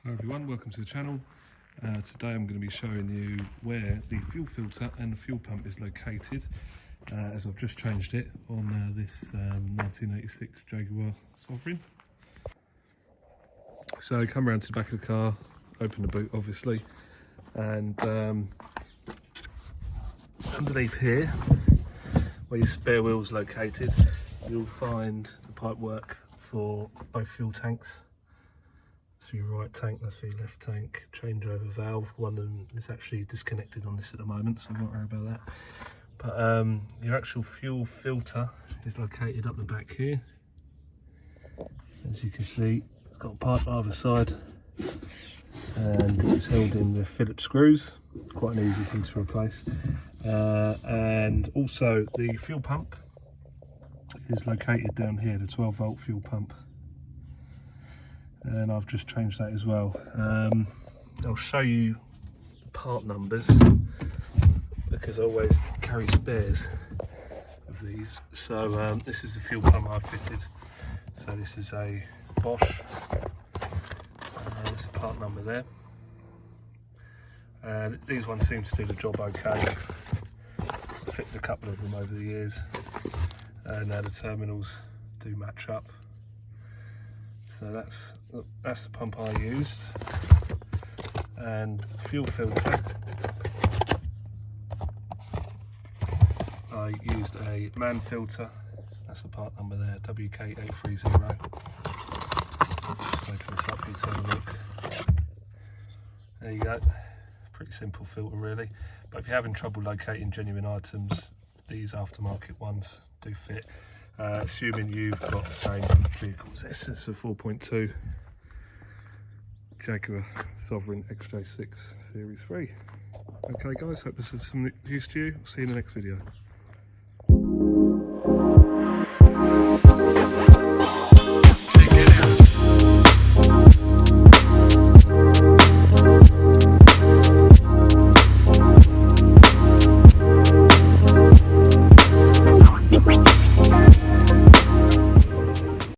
Hello everyone, welcome to the channel. Today I'm going to be showing you where the fuel filter and the fuel pump is located, as I've just changed it on this 1986 Jaguar Sovereign. So come around to the back of the car, open the boot obviously, and underneath here where your spare wheel is located, you'll find the pipework for both fuel tanks. So your right tank, that's for your left tank, changeover valve. One of them is actually disconnected on this at the moment, so don't worry about that. But your actual fuel filter is located up the back here. As you can see, it's got a pipe either side, and it's held in with Phillips screws. Quite an easy thing to replace. And also the fuel pump is located down here, the 12-volt fuel pump. And I've just changed that as well. I'll show you part numbers because I always carry spares of these. So this is the fuel pump I've fitted. So this is a Bosch. There's a part number there. These ones seem to do the job okay. I've fitted a couple of them over the years, and the terminals do match up. So that's the pump I used, and fuel filter, I used a man filter. That's the part number there, WK830. Just open this up for you to have a look. There you go. Pretty simple filter really, but if you're having trouble locating genuine items, these aftermarket ones do fit. Assuming you've got the same vehicles. This is a 4.2 Jaguar Sovereign XJ6 Series 3. Okay guys, hope this is of some use to you. See you in the next video.